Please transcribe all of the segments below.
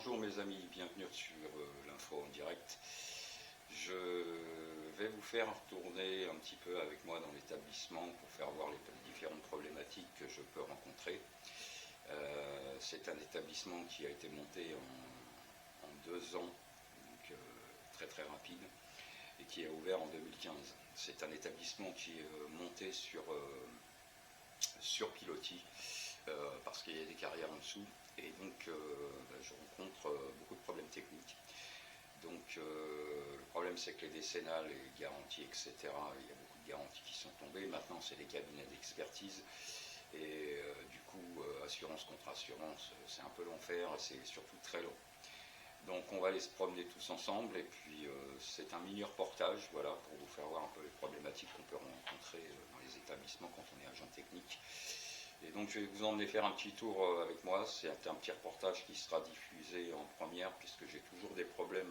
Bonjour mes amis, bienvenue sur l'info en direct. Je vais vous faire tourner un petit peu avec moi dans l'établissement pour faire voir les différentes problématiques que je peux rencontrer. C'est un établissement qui a été monté en 2 ans, donc très très rapide, et qui a ouvert en 2015. C'est un établissement qui est monté sur pilotis, parce qu'il y a des carrières en dessous, et donc je rencontre beaucoup de problèmes techniques. Donc le problème, c'est que les décennales, les garanties, etc., il y a beaucoup de garanties qui sont tombées. Maintenant, c'est les cabinets d'expertise, et du coup, assurance contre assurance, c'est un peu l'enfer, et c'est surtout très long. Donc on va aller se promener tous ensemble, et puis c'est un mini reportage, voilà, pour vous faire voir un peu les problématiques qu'on peut rencontrer dans les établissements quand on est agent technique. Et donc je vais vous emmener faire un petit tour avec moi. C'est un petit reportage qui sera diffusé en première, puisque j'ai toujours des problèmes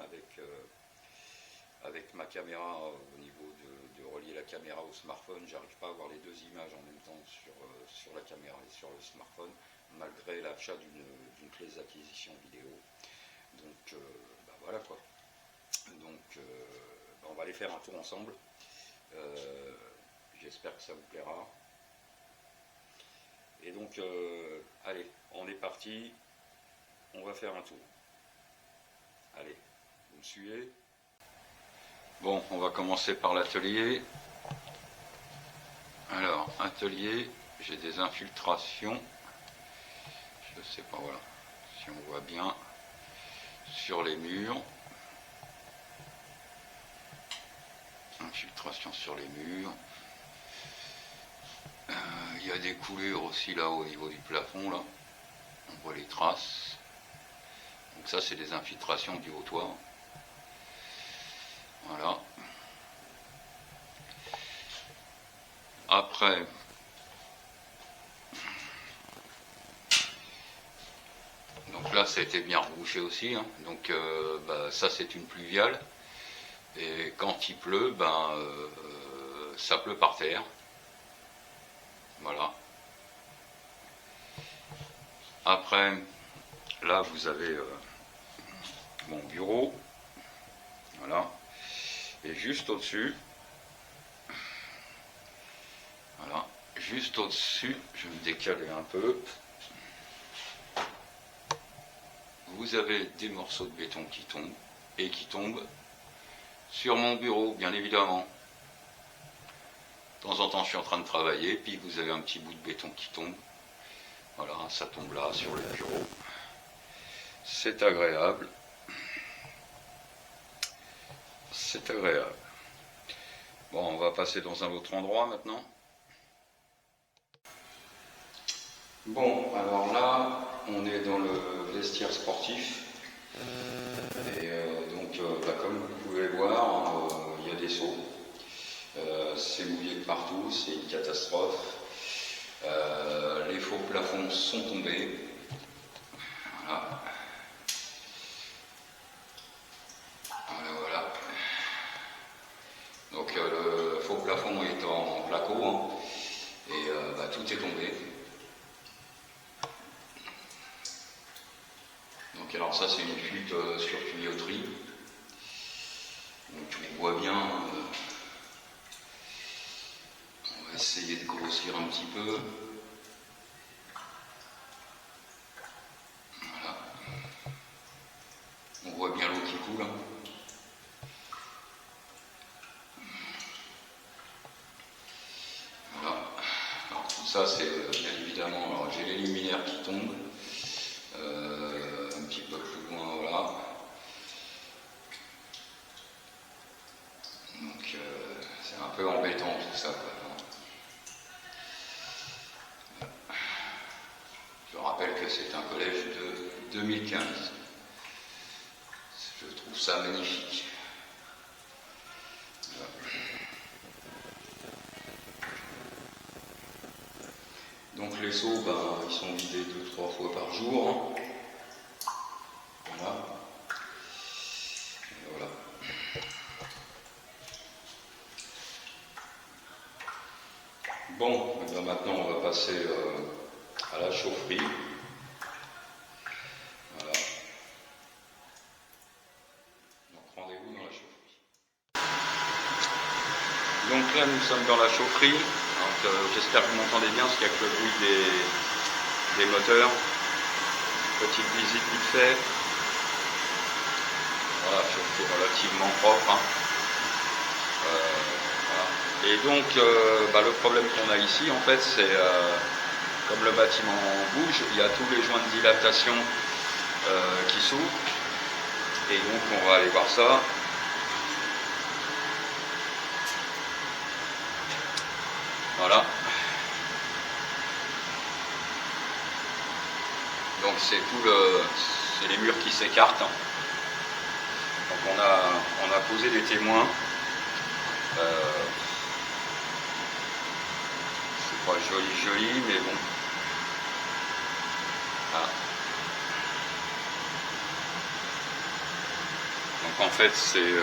avec ma caméra au niveau de relier la caméra au smartphone. J'arrive pas à avoir les deux images en même temps sur la caméra et sur le smartphone, malgré l'achat d'une clé d'acquisition vidéo. Donc voilà quoi. Donc on va aller faire un tour ensemble. J'espère que ça vous plaira. Et donc, allez, on est parti, on va faire un tour. Allez, vous me suivez? Bon, on va commencer par l'atelier. Alors, atelier, j'ai des infiltrations. Je sais pas, voilà, si on voit bien, sur les murs. Infiltration sur les murs. Il y a des coulures aussi là au niveau du plafond, là. On voit les traces. Donc ça, c'est des infiltrations du haut toit. Voilà. Après, donc là, ça a été bien rebouché aussi, hein. Donc ça, c'est une pluviale. Et quand il pleut, ça pleut par terre. Voilà. Après, là, vous avez mon bureau. Voilà. Et juste au-dessus, voilà, juste au-dessus, je vais me décaler un peu. Vous avez des morceaux de béton qui tombent, et qui tombent sur mon bureau, bien évidemment. De temps en temps, je suis en train de travailler, puis vous avez un petit bout de béton qui tombe. Voilà, ça tombe là, sur le bureau. C'est agréable. C'est agréable. Bon, on va passer dans un autre endroit maintenant. Bon, alors là, on est dans le vestiaire sportif. Et donc, comme vous pouvez voir, il y a des seaux. C'est mouillé de partout, c'est une catastrophe. Les faux plafonds sont tombés. Voilà. Voilà. Donc le faux plafond est en placo, hein, et tout est tombé. Donc alors ça, c'est une fuite sur tuyauterie. Donc on voit bien. On va essayer de grossir un petit peu. Voilà. On voit bien l'eau qui coule. Voilà. Alors tout ça, c'est bien évidemment. Alors j'ai les luminaires qui tombent. Un petit peu plus loin, voilà. Donc c'est un peu embêtant tout ça, quoi. Je rappelle que c'est un collège de 2015. Je trouve ça magnifique. Voilà. Donc les seaux, ils sont vidés 2-3 fois par jour. Voilà. Et voilà. Bon, maintenant on va passer à la chaufferie. Voilà. là nous sommes dans la chaufferie. J'espère que vous m'entendez bien parce qu'il n'y a que le bruit des moteurs. Petite visite vite fait. Voilà, chaufferie relativement propre. Hein. Voilà. Et donc le problème qu'on a ici en fait c'est comme le bâtiment bouge, il y a tous les joints de dilatation qui s'ouvrent. Et donc on va aller voir ça. Voilà. Donc c'est les murs qui s'écartent. Donc on a posé des témoins. C'est pas joli, mais bon. Voilà. Donc en fait c'est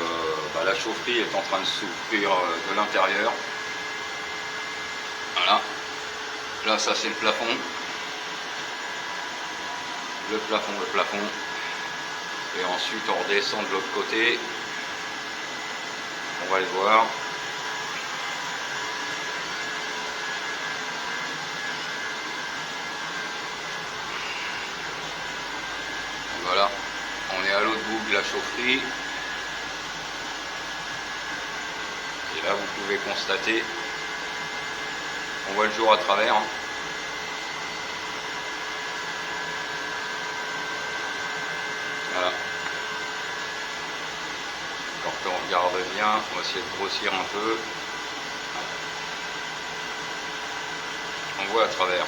la chaufferie est en train de s'ouvrir de l'intérieur. Voilà. Là ça c'est le plafond. Le plafond. Et ensuite on redescend de l'autre côté. On va le voir. Voilà. On est à l'autre bout de la chaufferie. Et là vous pouvez constater, on voit le jour à travers. Voilà. Quand on regarde bien, on va essayer de grossir un peu. On voit à travers.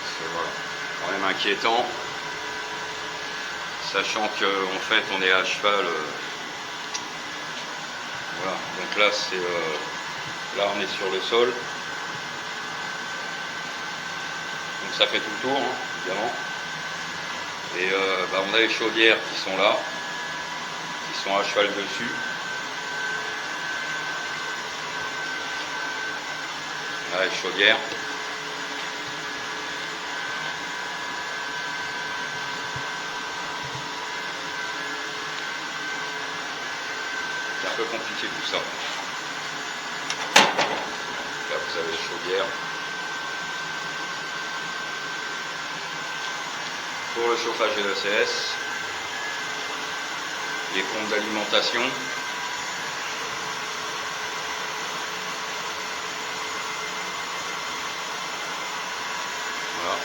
C'est voilà, quand même inquiétant. Sachant qu'en fait on est à cheval. Voilà, donc là c'est là on est sur le sol. Donc ça fait tout le tour, hein, évidemment. Et on a les chaudières qui sont là, qui sont à cheval dessus. Là les chaudières. C'est un peu compliqué tout ça. Là vous avez les chaudières. Pour le chauffage de l'ECS, les pompes d'alimentation, voilà.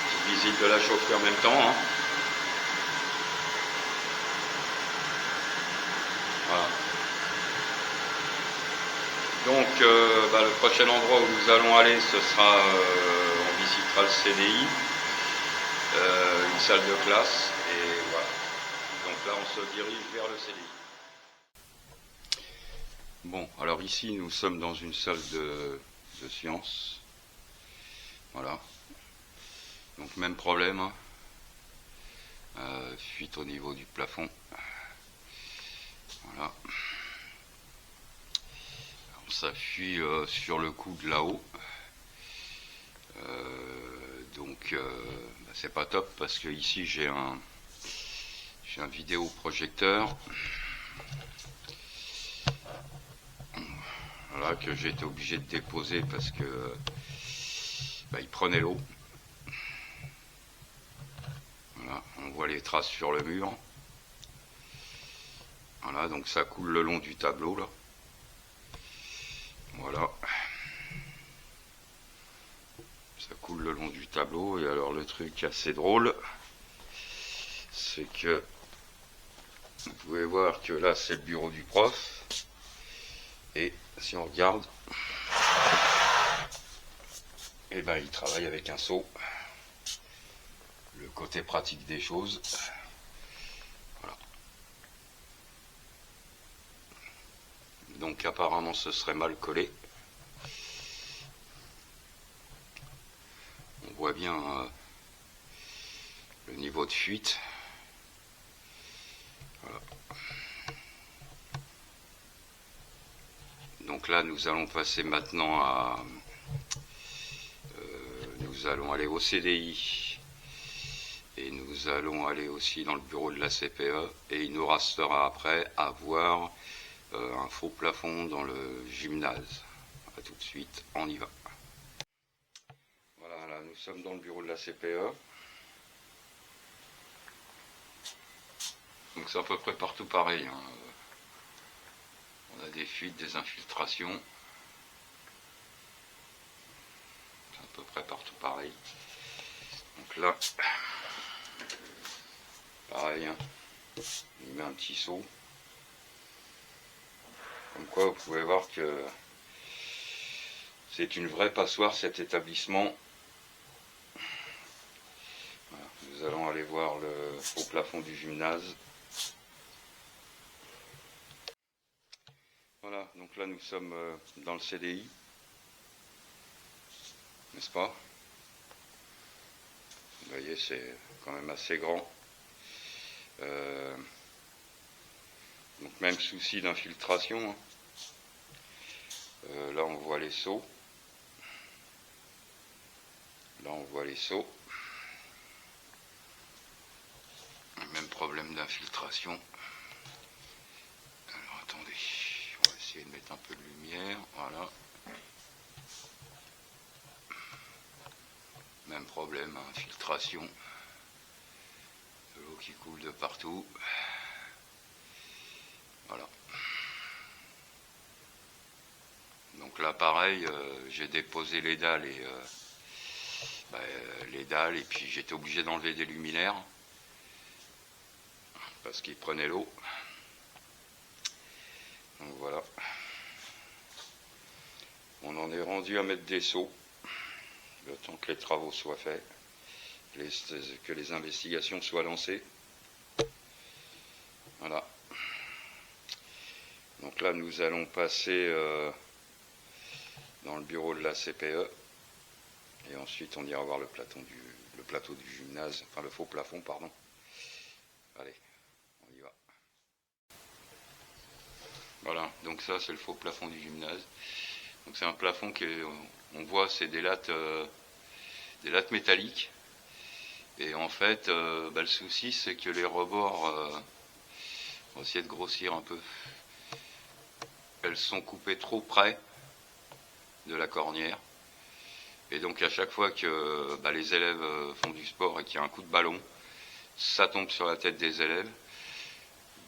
Petite visite de la chaufferie en même temps. Hein. Voilà. Donc le prochain endroit où nous allons aller, ce sera, on visitera le CDI, une salle de classe, et voilà. Donc là on se dirige vers le CDI. Bon, alors ici nous sommes dans une salle de sciences. Voilà. Donc même problème, hein. Fuite au niveau du plafond. Voilà. Ça fuit sur le coup de là-haut. Donc c'est pas top parce que ici j'ai un vidéoprojecteur. Voilà, que j'ai été obligé de déposer parce que il prenait l'eau. Voilà, on voit les traces sur le mur. Voilà, donc ça coule le long du tableau là. Voilà. Ça coule le long du tableau. Et alors le truc assez drôle, c'est que vous pouvez voir que là c'est le bureau du prof. Et si on regarde, il travaille avec un seau. Le côté pratique des choses. Voilà. Donc apparemment ce serait mal collé. On voit bien le niveau de fuite. Voilà. Donc là, nous allons passer maintenant à... nous allons aller au CDI et nous allons aller aussi dans le bureau de la CPE, et il nous restera après à voir un faux plafond dans le gymnase. A tout de suite, on y va. Voilà, là nous sommes dans le bureau de la CPE. Donc c'est à peu près partout pareil, hein. On a des fuites, des infiltrations. C'est à peu près partout pareil. Donc là, pareil, hein. Il met un petit seau. Comme quoi vous pouvez voir que c'est une vraie passoire cet établissement. Voilà, nous allons aller voir le faux plafond du gymnase. Voilà, donc là nous sommes dans le CDI, n'est-ce pas? Vous voyez, c'est quand même assez grand. Donc même souci d'infiltration, hein. Là on voit les seaux. Là on voit les seaux. Même problème d'infiltration. Alors attendez, on va essayer de mettre un peu de lumière. Voilà. Même problème, infiltration. De l'eau qui coule de partout. Voilà. Donc là pareil, j'ai déposé les dalles et puis j'étais obligé d'enlever des luminaires parce qu'ils prenaient l'eau. Donc voilà. On en est rendu à mettre des seaux, le temps que les travaux soient faits, que les investigations soient lancées. Voilà. Donc là nous allons passer dans le bureau de la CPE et ensuite on ira voir le plateau du gymnase, enfin le faux plafond, pardon. Allez, on y va. Voilà, donc ça c'est le faux plafond du gymnase. Donc c'est un plafond on voit, c'est des lattes métalliques. Et en fait, le souci c'est que les rebords, on va essayer de grossir un peu, elles sont coupées trop près de la cornière. Et donc à chaque fois que les élèves font du sport et qu'il y a un coup de ballon, ça tombe sur la tête des élèves.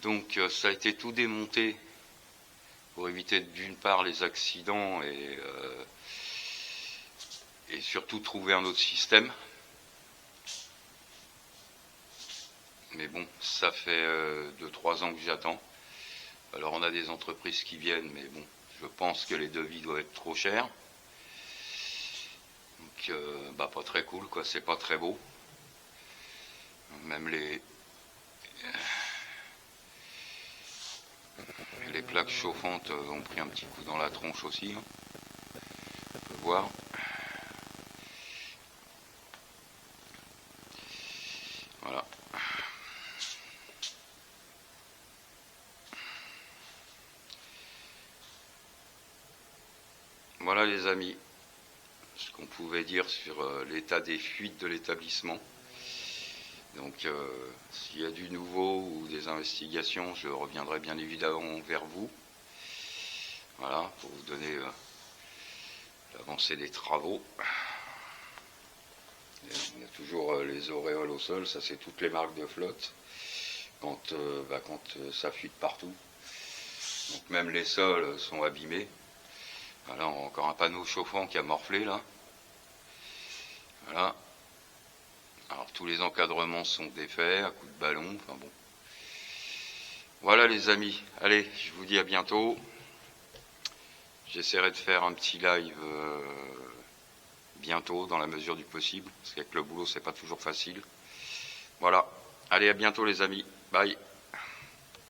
Donc ça a été tout démonté pour éviter d'une part les accidents et surtout trouver un autre système. Mais bon, ça fait 2-3 ans que j'attends. Alors on a des entreprises qui viennent, mais bon, je pense que les devis doivent être trop chers. Donc pas très cool, quoi, c'est pas très beau. Même les plaques chauffantes ont pris un petit coup dans la tronche aussi, hein. On peut voir. Voilà. Voilà les amis, ce qu'on pouvait dire sur l'état des fuites de l'établissement. Donc s'il y a du nouveau ou des investigations, je reviendrai bien évidemment vers vous. Voilà, pour vous donner l'avancée des travaux. Il y a toujours les auréoles au sol, ça c'est toutes les marques de flotte, quand ça fuite partout. Donc même les sols sont abîmés. Voilà, on a encore un panneau chauffant qui a morflé là. Voilà. Alors tous les encadrements sont défaits, à coups de ballon, enfin bon. Voilà les amis, allez, je vous dis à bientôt. J'essaierai de faire un petit live bientôt dans la mesure du possible, parce qu'avec le boulot c'est pas toujours facile. Voilà, allez à bientôt les amis, bye.